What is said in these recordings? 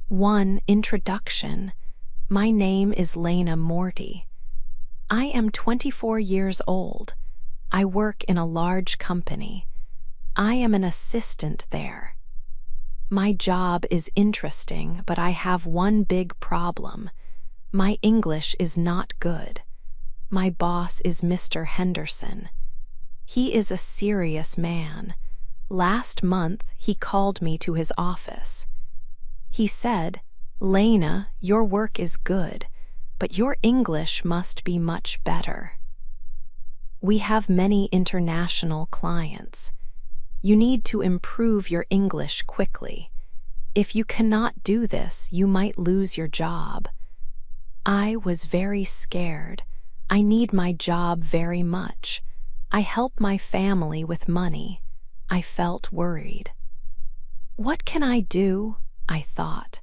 1. Introduction. My name is Lena Morty. I am 24 years old. I work in a large company. I am an assistant there. My job is interesting, but I have one big problem. My English is not good. My boss is Mr. Henderson. He is a serious man. Last month, he called me to his office. He said, "Lena, your work is good, but your English must be much better. We have many international clients. You need to improve your English quickly. If you cannot do this, you might lose your job." I was very scared. I need my job very much. I help my family with money. I felt worried. What can I do? I thought.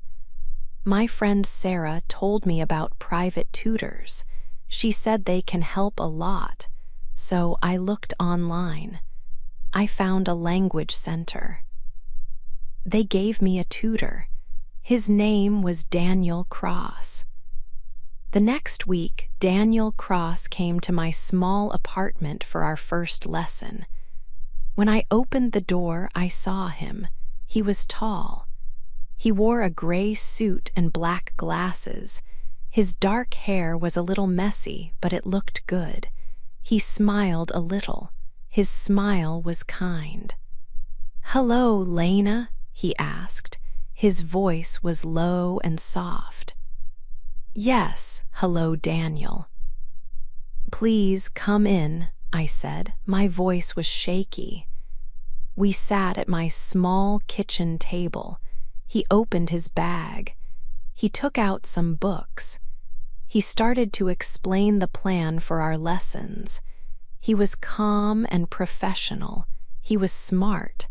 My friend Sarah told me about private tutors. She said they can help a lot, so I looked online. I found a language center. They gave me a tutor. His name was Daniel Cross. The next week, Daniel Cross came to my small apartment for our first lesson. When I opened the door, I saw him. He was tall. He wore a gray suit and black glasses. His dark hair was a little messy, but it looked good. He smiled a little. His smile was kind. "Hello, Lena," he asked. His voice was low and soft. "Yes, hello, Daniel." "Please come in," I said. My voice was shaky. We sat at my small kitchen table. He opened his bag. He took out some books. He started to explain the plan for our lessons. He was calm and professional. He was smart.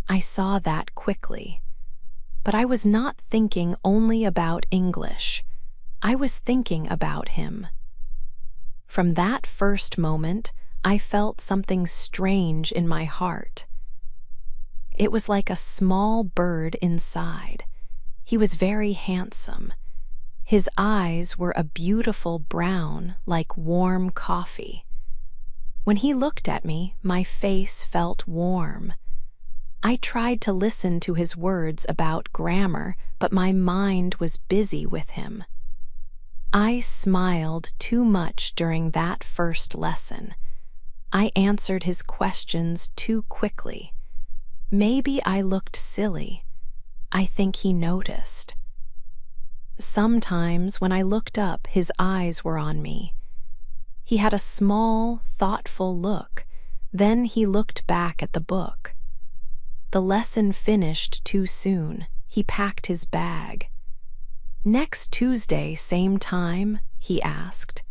I saw that quickly. But I was not thinking only about English. I was thinking about him. From that first moment, I felt something strange in my heart. It was like a small bird inside. He was very handsome. His eyes were a beautiful brown, like warm coffee. When he looked at me, my face felt warm. I tried to listen to his words about grammar, but my mind was busy with him. I smiled too much during that first lesson. I answered his questions too quickly. Maybe I looked silly. I think he noticed. Sometimes when I looked up, his eyes were on me. He had a small, thoughtful look. Then he looked back at the book. The lesson finished too soon. He packed his bag. "Next Tuesday, same time?" he asked.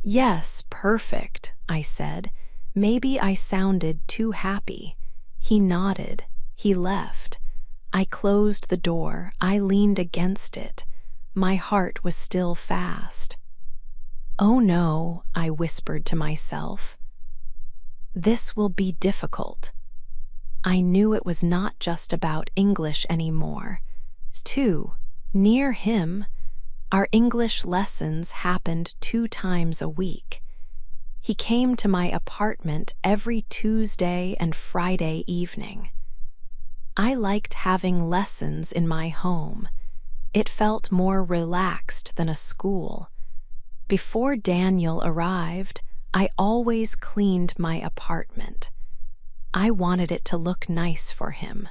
"Yes, perfect," I said. Maybe I sounded too happy. He nodded. He left. I closed the door. I leaned against it. My heart was still fast. "Oh no," I whispered to myself. "This will be difficult." I knew it was not just about English anymore. Near him, our English lessons happened 2 times a week. He came to my apartment every Tuesday and Friday evening. I liked having lessons in my home. It felt more relaxed than a school. Before Daniel arrived, I always cleaned my apartment. I wanted it to look nice for him.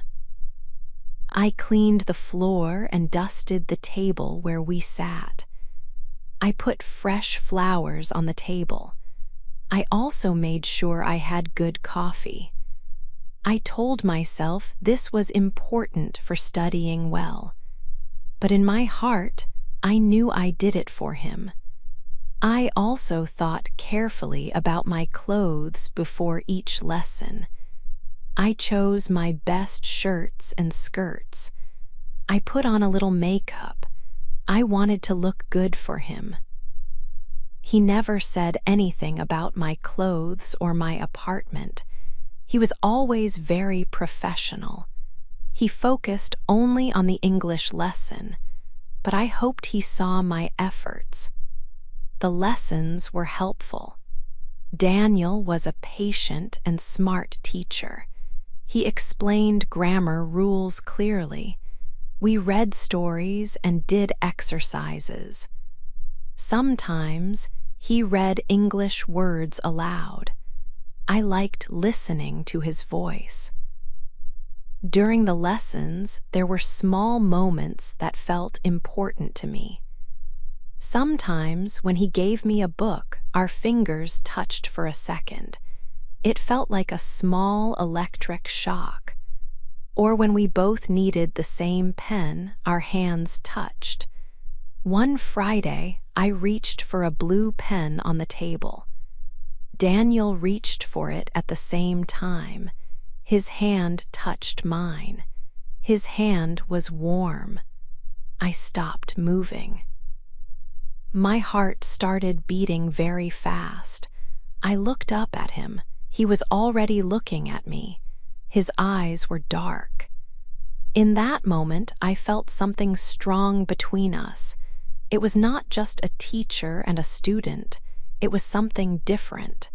I cleaned the floor and dusted the table where we sat. I put fresh flowers on the table. I also made sure I had good coffee. I told myself this was important for studying well. But in my heart, I knew I did it for him. I also thought carefully about my clothes before each lesson. I chose my best shirts and skirts. I put on a little makeup. I wanted to look good for him. He never said anything about my clothes or my apartment. He was always very professional. He focused only on the English lesson, but I hoped he saw my efforts. The lessons were helpful. Daniel was a patient and smart teacher. He explained grammar rules clearly. We read stories and did exercises. Sometimes he read English words aloud. I liked listening to his voice. During the lessons, there were small moments that felt important to me. Sometimes, when he gave me a book, our fingers touched for a second. It felt like a small electric shock. Or when we both needed the same pen, our hands touched. One Friday, I reached for a blue pen on the table. Daniel reached for it at the same time. His hand touched mine. His hand was warm. I stopped moving. My heart started beating very fast. I looked up at him. He was already looking at me. His eyes were dark. In that moment, I felt something strong between us. It was not just a teacher and a student. It was something different.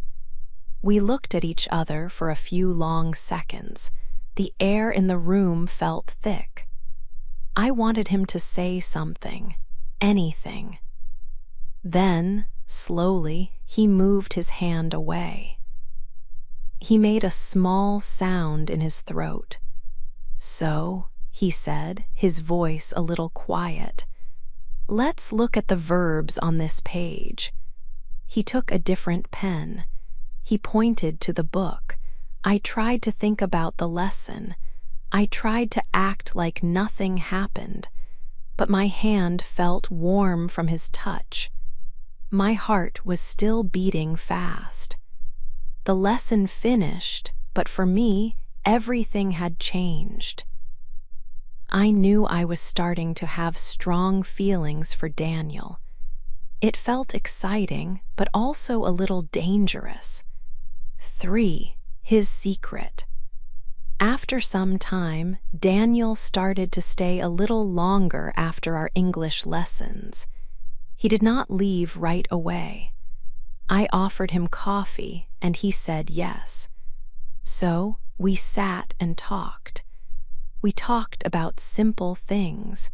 We looked at each other for a few long seconds. The air in the room felt thick. I wanted him to say something, anything. Then, slowly, he moved his hand away. He made a small sound in his throat. "So," he said, his voice a little quiet, "let's look at the verbs on this page." He took a different pen. He pointed to the book. I tried to think about the lesson. I tried to act like nothing happened, but my hand felt warm from his touch. My heart was still beating fast. The lesson finished, but for me, everything had changed. I knew I was starting to have strong feelings for Daniel. It felt exciting, but also a little dangerous. 3. His secret. After some time, Daniel started to stay a little longer after our English lessons. He did not leave right away. I offered him coffee, and he said yes. So we sat and talked. We talked about simple things.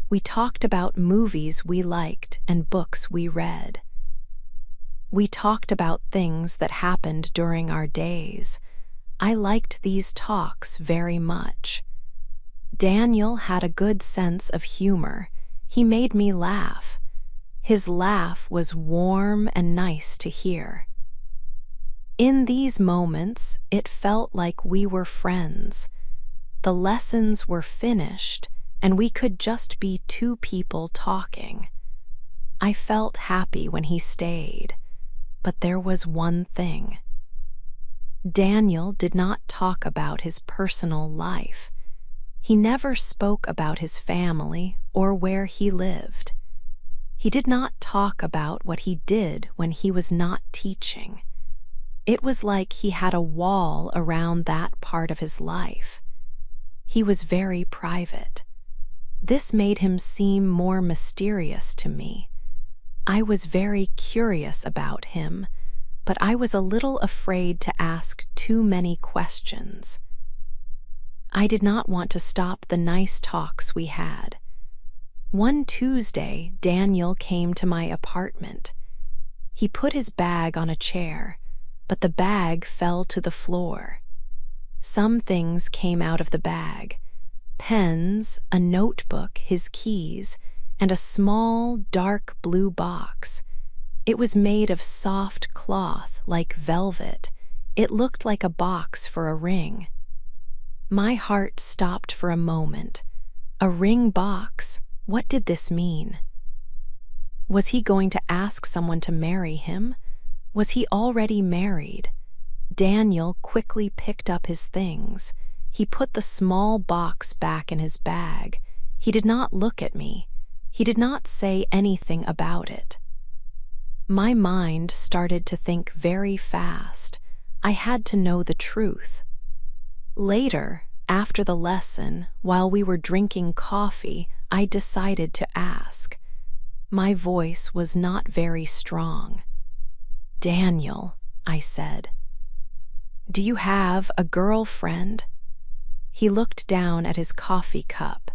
We talked about movies we liked and books we read. We talked about things that happened during our days. I liked these talks very much. Daniel had a good sense of humor. He made me laugh. His laugh was warm and nice to hear. In these moments, it felt like we were friends. The lessons were finished, and we could just be two people talking. I felt happy when he stayed, but there was one thing. Daniel did not talk about his personal life. He never spoke about his family or where he lived. He did not talk about what he did when he was not teaching. It was like he had a wall around that part of his life. He was very private. This made him seem more mysterious to me. I was very curious about him, but I was a little afraid to ask too many questions. I did not want to stop the nice talks we had. One Tuesday, Daniel came to my apartment. He put his bag on a chair, but the bag fell to the floor. Some things came out of the bag: pens, a notebook, his keys, and a small, dark blue box. It was made of soft cloth like velvet. It looked like a box for a ring. My heart stopped for a moment. A ring box? What did this mean? Was he going to ask someone to marry him? Was he already married? Daniel quickly picked up his things. He put the small box back in his bag. He did not look at me. He did not say anything about it. My mind started to think very fast. I had to know the truth. Later, after the lesson, while we were drinking coffee, I decided to ask. My voice was not very strong. "Daniel," I said, "do you have a girlfriend?" He looked down at his coffee cup.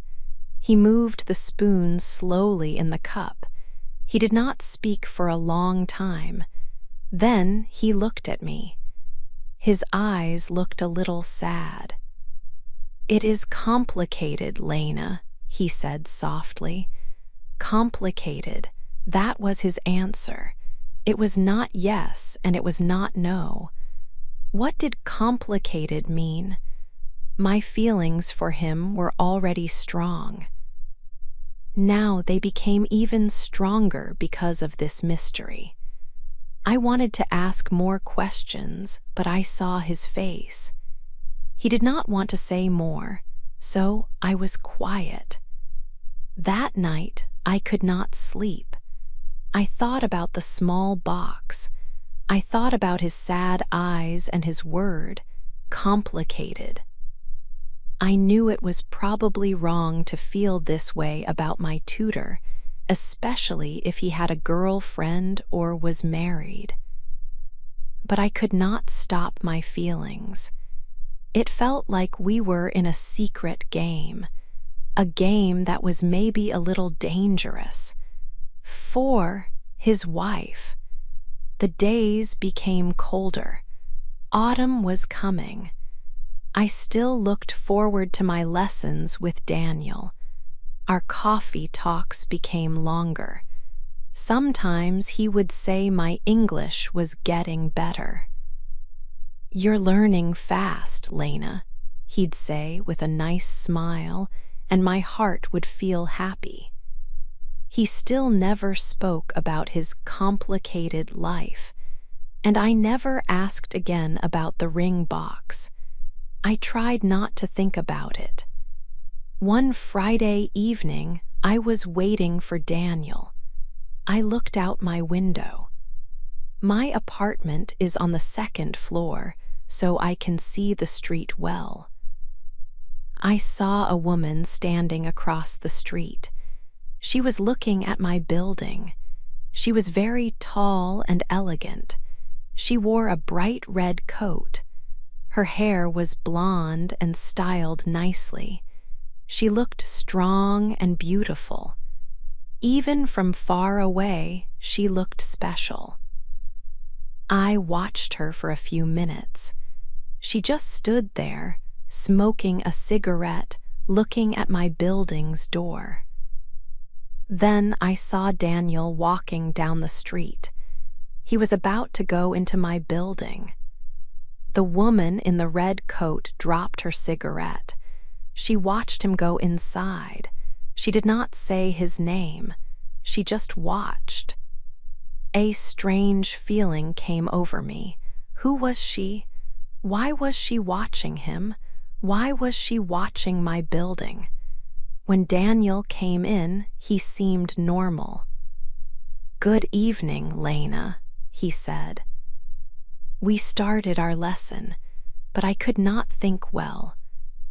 He moved the spoon slowly in the cup. He did not speak for a long time. Then he looked at me. His eyes looked a little sad. "It is complicated, Lena," he said softly. Complicated. That was his answer. It was not yes and it was not no. What did complicated mean? My feelings for him were already strong. Now they became even stronger because of this mystery. I wanted to ask more questions, but I saw his face. He did not want to say more, so I was quiet. That night, I could not sleep. I thought about the small box. I thought about his sad eyes and his word, complicated. I knew it was probably wrong to feel this way about my tutor, especially if he had a girlfriend or was married. But I could not stop my feelings. It felt like we were in a secret game, a game that was maybe a little dangerous. For his wife. The days became colder. Autumn was coming. I still looked forward to my lessons with Daniel. Our coffee talks became longer. Sometimes he would say my English was getting better. "You're learning fast, Lena," he'd say with a nice smile, and my heart would feel happy. He still never spoke about his complicated life, and I never asked again about the ring box. I tried not to think about it. One Friday evening, I was waiting for Daniel. I looked out my window. My apartment is on the second floor, so I can see the street well. I saw a woman standing across the street. She was looking at my building. She was very tall and elegant. She wore a bright red coat. Her hair was blonde and styled nicely. She looked strong and beautiful. Even from far away, she looked special. I watched her for a few minutes. She just stood there, smoking a cigarette, looking at my building's door. Then I saw Daniel walking down the street. He was about to go into my building. The woman in the red coat dropped her cigarette. She watched him go inside. She did not say his name. She just watched. A strange feeling came over me. Who was she? Why was she watching him? Why was she watching my building? When Daniel came in, he seemed normal. "Good evening, Lena," he said. We started our lesson, but I could not think well.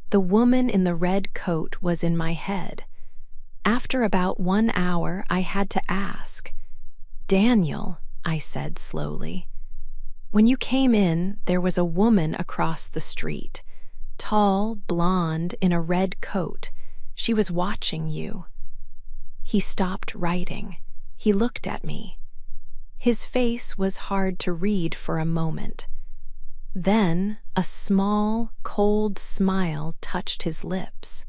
The woman in the red coat was in my head. After about 1 hour, I had to ask. "Daniel," I said slowly, "when you came in, there was a woman across the street, tall, blonde, in a red coat. She was watching you." He stopped writing. He looked at me. His face was hard to read for a moment. Then a small, cold smile touched his lips.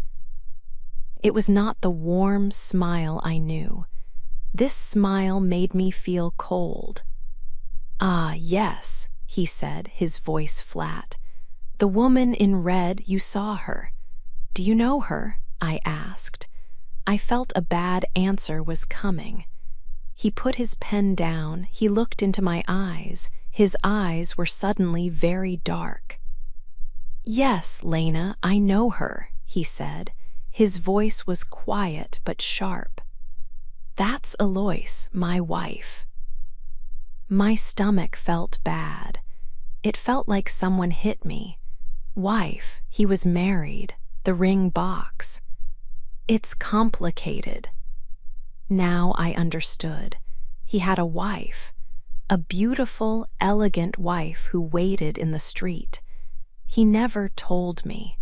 It was not the warm smile I knew. This smile made me feel cold. "Ah, yes," he said, his voice flat. "The woman in red, you saw her. Do you know her?" I asked. I felt a bad answer was coming. He put his pen down. He looked into my eyes. His eyes were suddenly very dark. "Yes, Lena, I know her," he said. His voice was quiet but sharp. "That's Eloise, my wife." My stomach felt bad. It felt like someone hit me. Wife, he was married, the ring box. It's complicated. Now I understood. He had a wife, a beautiful, elegant wife who waited in the street. He never told me.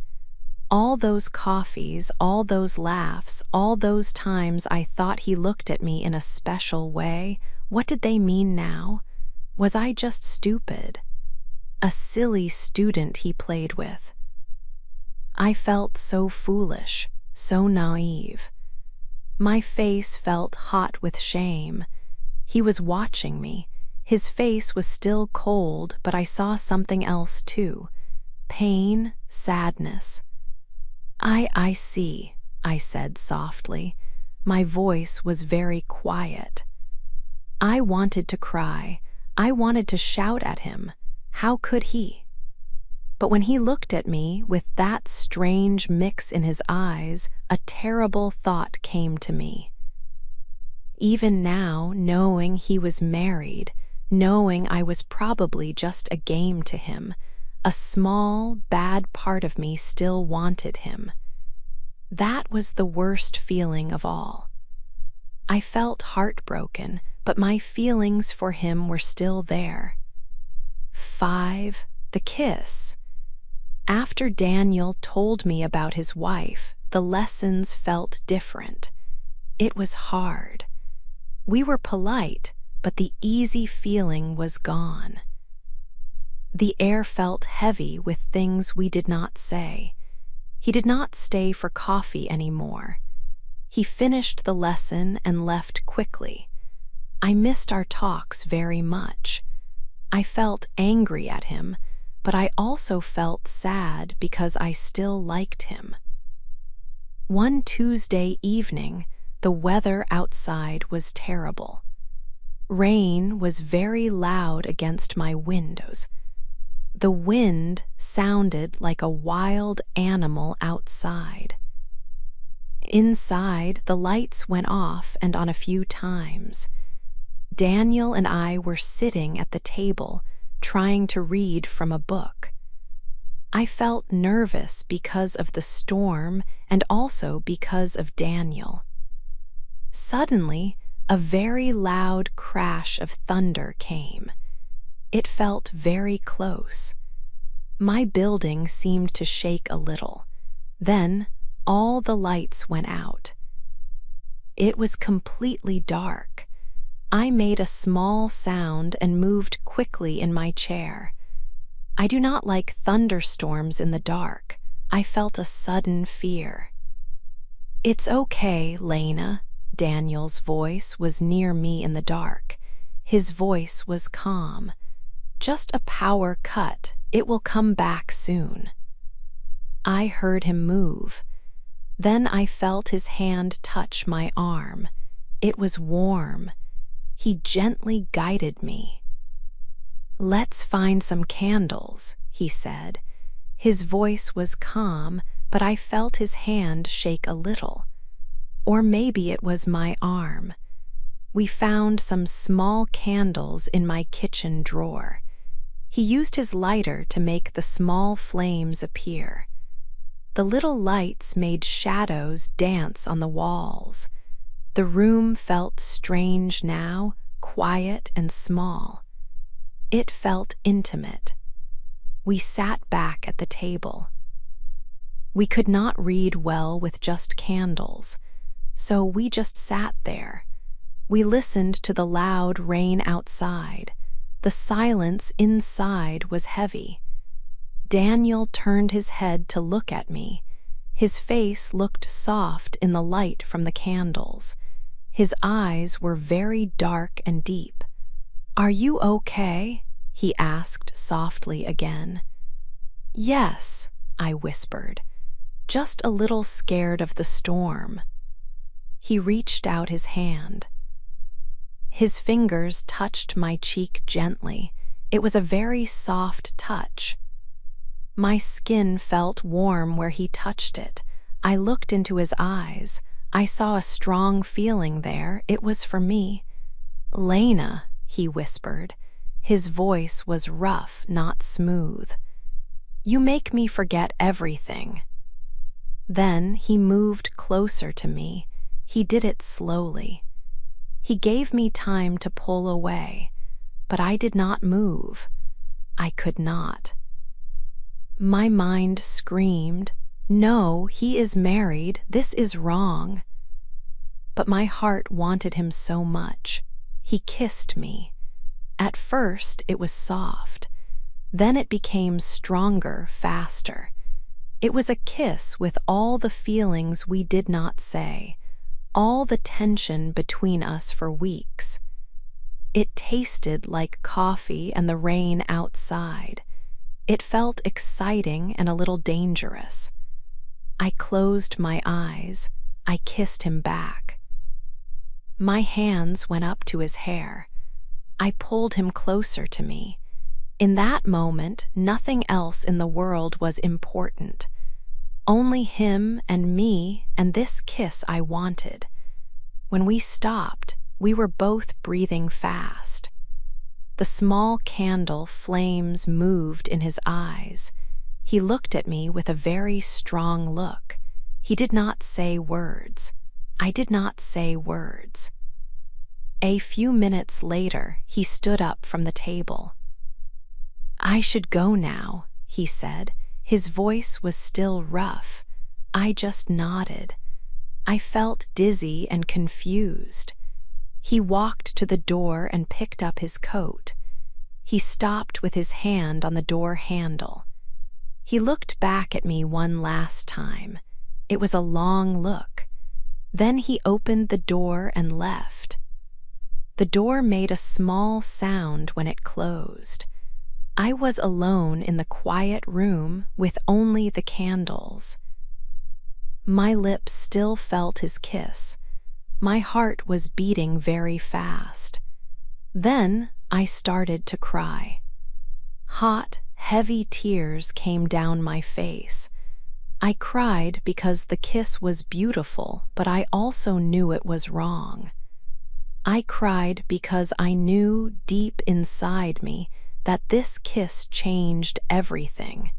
All those coffees, all those laughs, all those times I thought he looked at me in a special way, what did they mean now? Was I just stupid? A silly student he played with. I felt so foolish, so naive. My face felt hot with shame. He was watching me. His face was still cold, but I saw something else too. Pain, sadness. I see, I said softly. My voice was very quiet. I wanted to cry. I wanted to shout at him. How could he? But when he looked at me with that strange mix in his eyes, a terrible thought came to me. Even now, knowing he was married, knowing I was probably just a game to him, a small, bad part of me still wanted him. That was the worst feeling of all. I felt heartbroken, but my feelings for him were still there. 5. The kiss. After Daniel told me about his wife, the lessons felt different. It was hard. We were polite, but the easy feeling was gone. The air felt heavy with things we did not say. He did not stay for coffee anymore. He finished the lesson and left quickly. I missed our talks very much. I felt angry at him, but I also felt sad because I still liked him. One Tuesday evening, the weather outside was terrible. Rain was very loud against my windows. The wind sounded like a wild animal outside. Inside, the lights went off and on a few times. Daniel and I were sitting at the table, trying to read from a book. I felt nervous because of the storm and also because of Daniel. Suddenly, a very loud crash of thunder came. It felt very close. My building seemed to shake a little. Then, all the lights went out. It was completely dark. I made a small sound and moved quickly in my chair. I do not like thunderstorms in the dark. I felt a sudden fear. "It's okay, Lena." Daniel's voice was near me in the dark. His voice was calm. "Just a power cut. It will come back soon." I heard him move. Then I felt his hand touch my arm. It was warm. He gently guided me. "Let's find some candles," he said. His voice was calm, but I felt his hand shake a little. Or maybe it was my arm. We found some small candles in my kitchen drawer. He used his lighter to make the small flames appear. The little lights made shadows dance on the walls. The room felt strange now, quiet and small. It felt intimate. We sat back at the table. We could not read well with just candles, so we just sat there. We listened to the loud rain outside. The silence inside was heavy. Daniel turned his head to look at me. His face looked soft in the light from the candles. His eyes were very dark and deep. "Are you okay?" he asked softly again. "Yes," I whispered, "just a little scared of the storm." He reached out his hand. His fingers touched my cheek gently. It was a very soft touch. My skin felt warm where he touched it. I looked into his eyes. I saw a strong feeling there. It was for me. "Lena," he whispered. His voice was rough, not smooth. You make me forget everything." Then he moved closer to me. He did it slowly. He gave me time to pull away, but I did not move. I could not. My mind screamed, "No, he is married. This is wrong." But my heart wanted him so much. He kissed me. At first, it was soft. Then it became stronger, faster. It was a kiss with all the feelings we did not say, all the tension between us for weeks. It tasted like coffee and the rain outside. It felt exciting and a little dangerous. I closed my eyes. I kissed him back. My hands went up to his hair. I pulled him closer to me. In that moment, nothing else in the world was important. Only him and me and this kiss I wanted. When we stopped, we were both breathing fast. The small candle flames moved in his eyes. He looked at me with a very strong look. He did not say words. I did not say words. A few minutes later, he stood up from the table. "I should go now," he said. His voice was still rough. I just nodded. I felt dizzy and confused. He walked to the door and picked up his coat. He stopped with his hand on the door handle. He looked back at me one last time. It was a long look. Then he opened the door and left. The door made a small sound when it closed. I was alone in the quiet room with only the candles. My lips still felt his kiss. My heart was beating very fast. Then I started to cry. Hot, heavy tears came down my face. I cried because the kiss was beautiful, but I also knew it was wrong. I cried because I knew deep inside me that this kiss changed everything,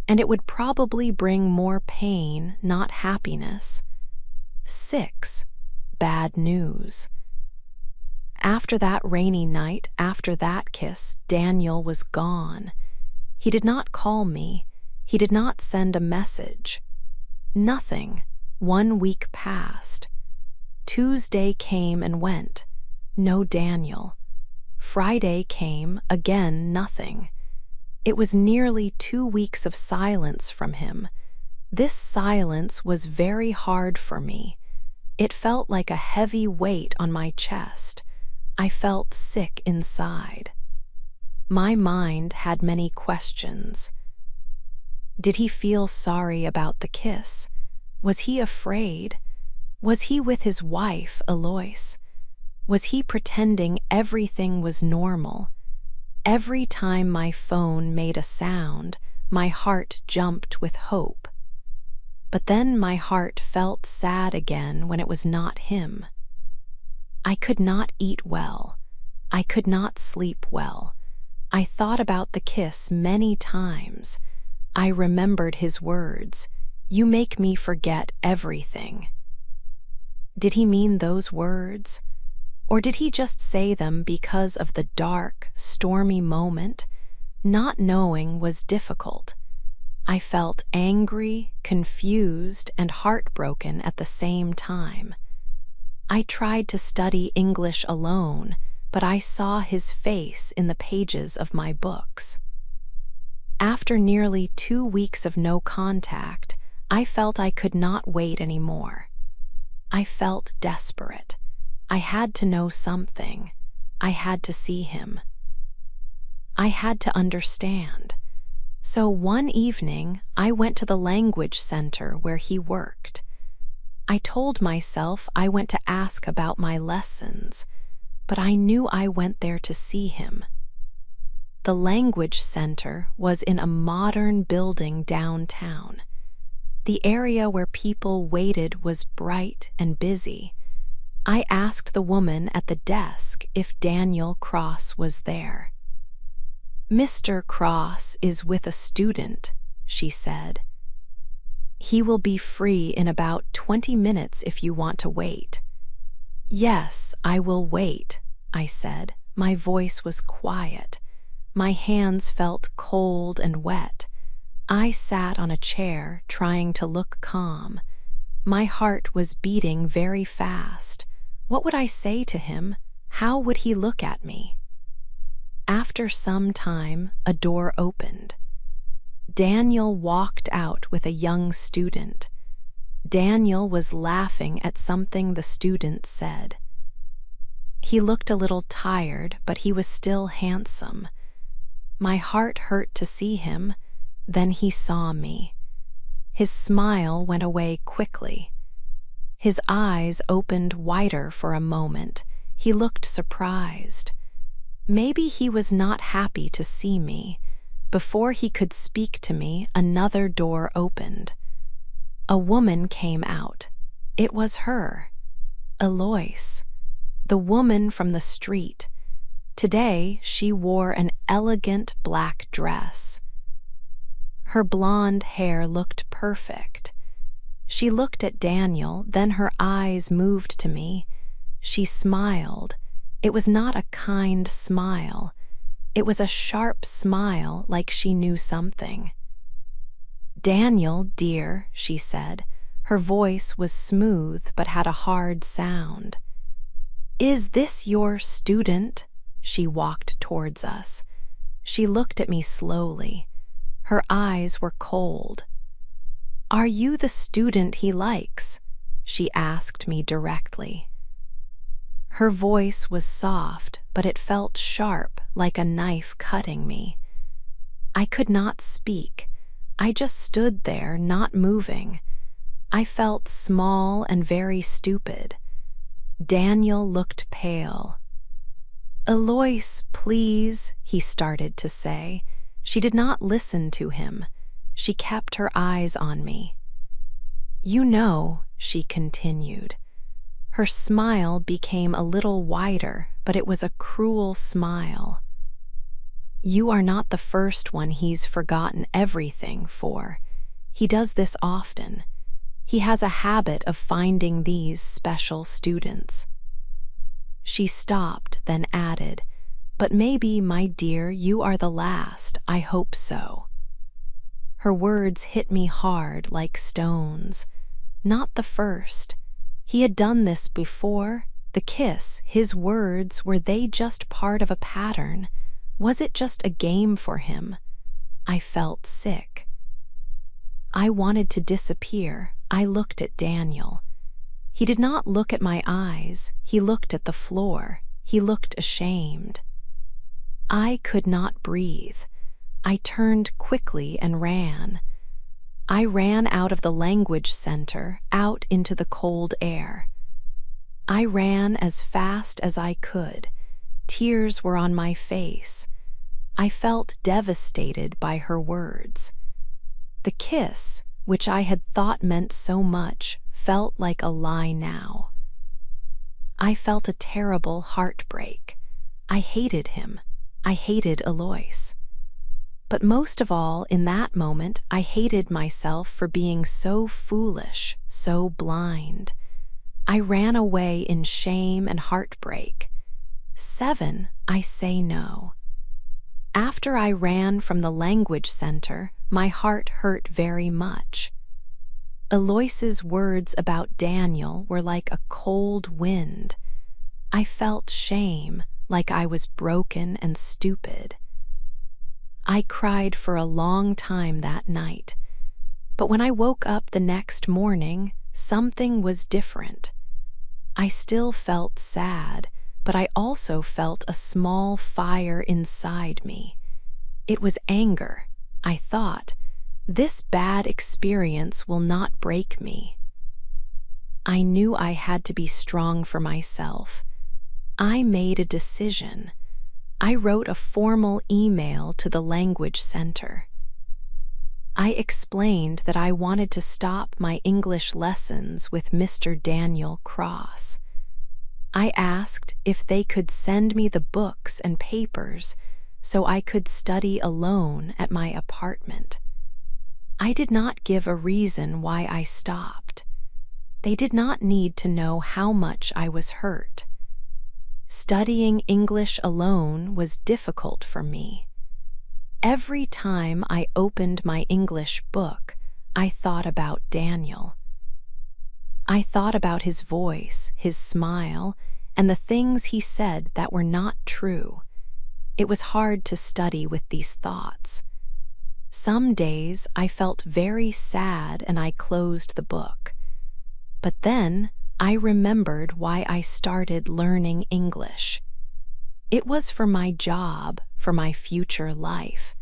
and it would probably bring more pain, not happiness. 6. Bad news. After that rainy night, after that kiss, Daniel was gone. He did not call me. He did not send a message. Nothing. 1 week passed. Tuesday came and went. No Daniel. Friday came, again nothing. It was nearly 2 weeks of silence from him. This silence was very hard for me. It felt like a heavy weight on my chest. I felt sick inside. My mind had many questions. Did he feel sorry about the kiss? Was he afraid? Was he with his wife, Eloise? Was he pretending everything was normal? Every time my phone made a sound, my heart jumped with hope. But then my heart felt sad again when it was not him. I could not eat well. I could not sleep well. I thought about the kiss many times. I remembered his words, "You make me forget everything." Did he mean those words? Or did he just say them because of the dark, stormy moment? Not knowing was difficult. I felt angry, confused, and heartbroken at the same time. I tried to study English alone, but I saw his face in the pages of my books. After nearly 2 weeks of no contact, I felt I could not wait anymore. I felt desperate. I had to know something. I had to see him. I had to understand. So one evening, I went to the language center where he worked. I told myself I went to ask about my lessons, but I knew I went there to see him. The language center was in a modern building downtown. The area where people waited was bright and busy. I asked the woman at the desk if Daniel Cross was there. Mr. Cross is with a student, she said. He will be free in about 20 minutes if you want to wait. Yes, I will wait, I said. My voice was quiet. My hands felt cold and wet. I sat on a chair, trying to look calm. My heart was beating very fast. What would I say to him? How would he look at me? After some time, a door opened. Daniel walked out with a young student. Daniel was laughing at something the student said. He looked a little tired, but he was still handsome. My heart hurt to see him. Then he saw me. His smile went away quickly. His eyes opened wider for a moment. He looked surprised. Maybe he was not happy to see me. Before he could speak to me, another door opened. A woman came out. It was her, Eloise, the woman from the street. Today she wore an elegant black dress. Her blonde hair looked perfect. She looked at Daniel, then her eyes moved to me. She smiled. It was not a kind smile. It was a sharp smile, like she knew something. Daniel, dear, she said. Her voice was smooth but had a hard sound. Is this your student? She walked towards us. She looked at me slowly. Her eyes were cold. Are you the student he likes? She asked me directly. Her voice was soft, but it felt sharp, like a knife cutting me. I could not speak. I just stood there, not moving. I felt small and very stupid. Daniel looked pale. Eloise, please, he started to say. She did not listen to him. She kept her eyes on me. You know, she continued. Her smile became a little wider, but it was a cruel smile. You are not the first one he's forgotten everything for. He does this often. He has a habit of finding these special students. She stopped, then added, But maybe, my dear, you are the last. I hope so. Her words hit me hard like stones. Not the first. He had done this before. The kiss, his words, were they just part of a pattern? Was it just a game for him? I felt sick. I wanted to disappear. I looked at Daniel. He did not look at my eyes. He looked at the floor. He looked ashamed. I could not breathe. I turned quickly and ran. I ran out of the language center, out into the cold air. I ran as fast as I could. Tears were on my face. I felt devastated by her words. The kiss, which I had thought meant so much, felt like a lie now. I felt a terrible heartbreak. I hated him. I hated Eloise. But most of all, in that moment, I hated myself for being so foolish, so blind. I ran away in shame and heartbreak. 7, I say no. After I ran from the language center, my heart hurt very much. Eloise's words about Daniel were like a cold wind. I felt shame, like I was broken and stupid. I cried for a long time that night, but when I woke up the next morning, something was different. I still felt sad, but I also felt a small fire inside me. It was anger. I thought, this bad experience will not break me. I knew I had to be strong for myself. I made a decision. I wrote a formal email to the language center. I explained that I wanted to stop my English lessons with Mr. Daniel Cross. I asked if they could send me the books and papers so I could study alone at my apartment. I did not give a reason why I stopped. They did not need to know how much I was hurt. Studying English alone was difficult for me. Every time I opened my English book, I thought about Daniel. I thought about his voice, his smile, and the things he said that were not true. It was hard to study with these thoughts. Some days I felt very sad and I closed the book. But then I remembered why I started learning English. It was for my job, for my future life.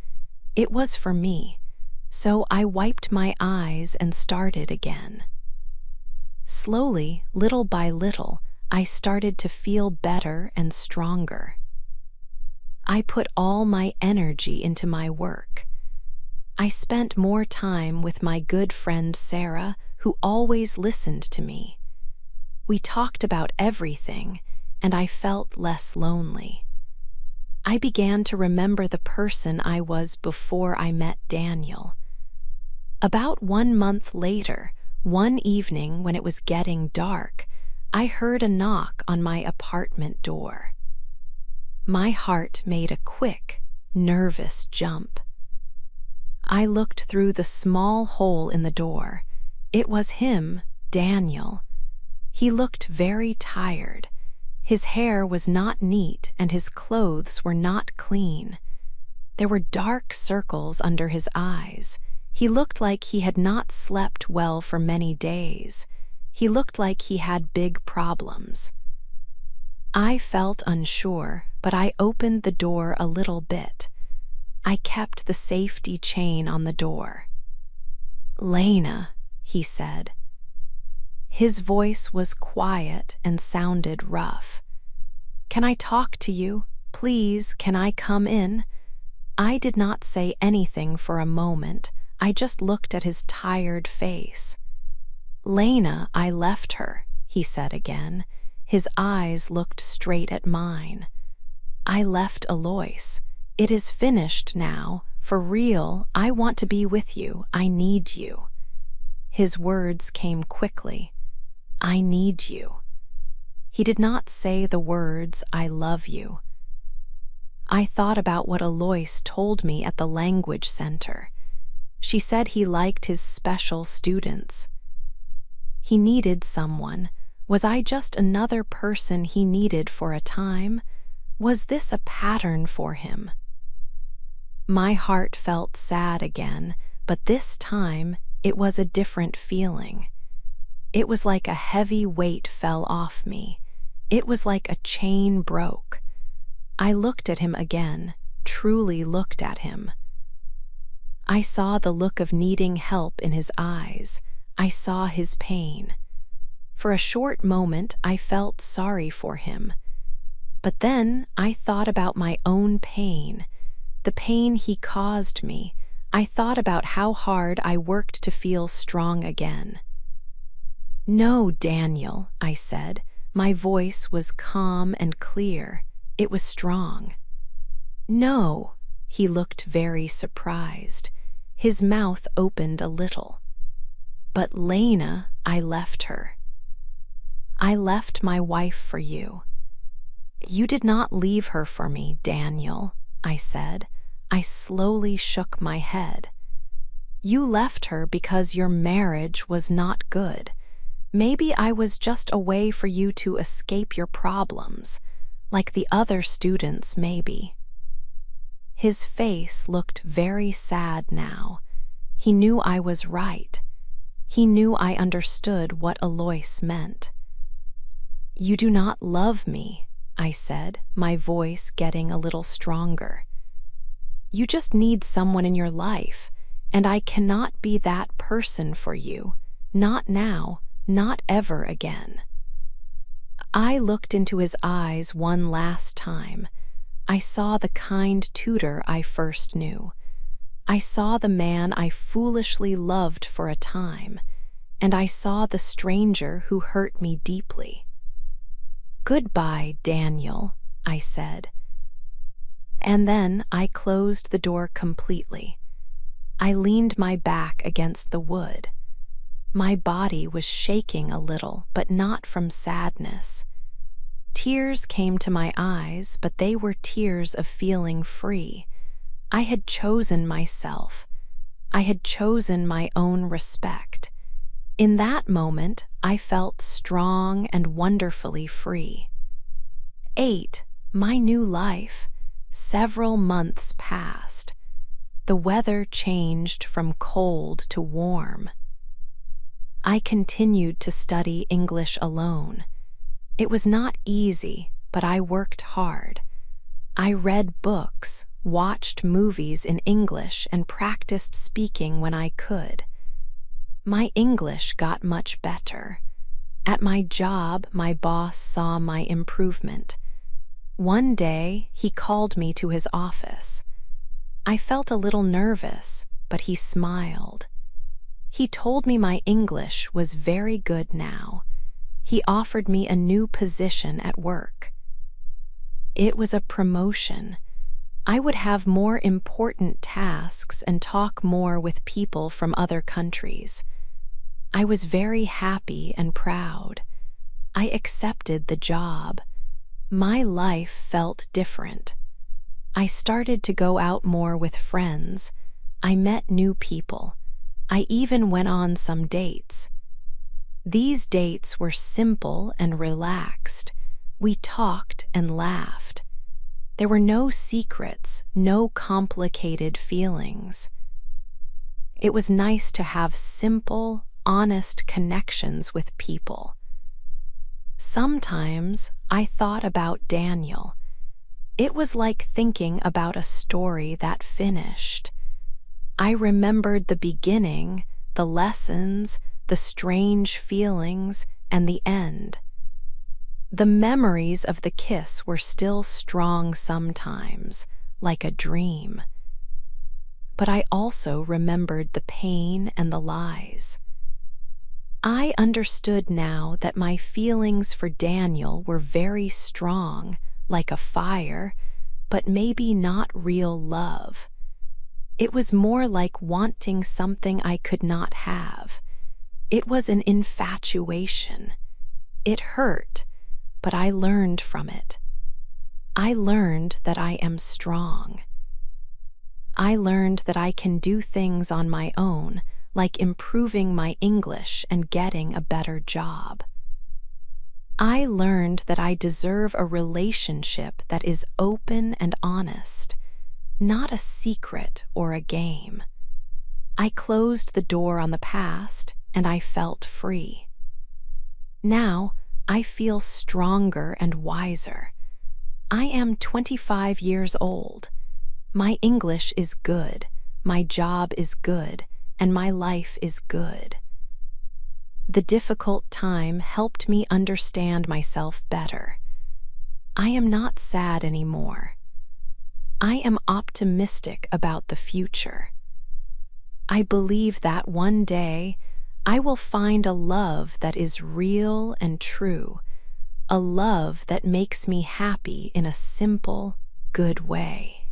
It was for me, so I wiped my eyes and started again. Slowly, little by little, I started to feel better and stronger. I put all my energy into my work. I spent more time with my good friend Sarah, who always listened to me. We talked about everything, and I felt less lonely. I began to remember the person I was before I met Daniel. About 1 month later, one evening when it was getting dark, I heard a knock on my apartment door. My heart made a quick, nervous jump. I looked through the small hole in the door. It was him, Daniel. He looked very tired. His hair was not neat and his clothes were not clean. There were dark circles under his eyes. He looked like he had not slept well for many days. He looked like he had big problems. I felt unsure, but I opened the door a little bit. I kept the safety chain on the door. "Lena," he said. His voice was quiet and sounded rough. "Can I talk to you? Please, can I come in?" I did not say anything for a moment. I just looked at his tired face. "Lena, I left her," he said again. His eyes looked straight at mine. "I left Alois. It is finished now. For real, I want to be with you. I need you." His words came quickly. "I need you." He did not say the words, "I love you." I thought about what Alois told me at the language center. She said he liked his special students. He needed someone. Was I just another person he needed for a time? Was this a pattern for him? My heart felt sad again, but this time it was a different feeling. It was like a heavy weight fell off me. It was like a chain broke. I looked at him again, truly looked at him. I saw the look of needing help in his eyes. I saw his pain. For a short moment, I felt sorry for him. But then I thought about my own pain, the pain he caused me. I thought about how hard I worked to feel strong again. "No, Daniel," I said. My voice was calm and clear. It was strong. "No." He looked very surprised. His mouth opened a little. "But Lena, I left her. I left my wife for you." "You did not leave her for me, Daniel," I said. I slowly shook my head. "You left her because your marriage was not good. Maybe I was just a way for you to escape your problems, like the other students maybe." His face looked very sad now. He knew I was right. He knew I understood what Alois meant. "You do not love me," I said, my voice getting a little stronger. "You just need someone in your life, and I cannot be that person for you. Not now, not ever again." I looked into his eyes one last time. I saw the kind tutor I first knew. I saw the man I foolishly loved for a time, and I saw the stranger who hurt me deeply. "Goodbye, Daniel," I said. And then I closed the door completely. I leaned my back against the wood. My body was shaking a little, but not from sadness. Tears came to my eyes, but they were tears of feeling free. I had chosen myself. I had chosen my own respect. In that moment, I felt strong and wonderfully free. 8. My new life. Several months passed. The weather changed from cold to warm. I continued to study English alone. It was not easy, but I worked hard. I read books, watched movies in English, and practiced speaking when I could. My English got much better. At my job, my boss saw my improvement. One day, he called me to his office. I felt a little nervous, but he smiled. He told me my English was very good now. He offered me a new position at work. It was a promotion. I would have more important tasks and talk more with people from other countries. I was very happy and proud. I accepted the job. My life felt different. I started to go out more with friends. I met new people. I even went on some dates. These dates were simple and relaxed. We talked and laughed. There were no secrets, no complicated feelings. It was nice to have simple, honest connections with people. Sometimes I thought about Daniel. It was like thinking about a story that finished. I remembered the beginning, the lessons, the strange feelings, and the end. The memories of the kiss were still strong sometimes, like a dream. But I also remembered the pain and the lies. I understood now that my feelings for Daniel were very strong, like a fire, but maybe not real love. It was more like wanting something I could not have. It was an infatuation. It hurt, but I learned from it. I learned that I am strong. I learned that I can do things on my own, like improving my English and getting a better job. I learned that I deserve a relationship that is open and honest, not a secret or a game. I closed the door on the past, and I felt free. Now, I feel stronger and wiser. I am 25 years old. My English is good, my job is good, and my life is good. The difficult time helped me understand myself better. I am not sad anymore. I am optimistic about the future. I believe that one day I will find a love that is real and true, a love that makes me happy in a simple, good way.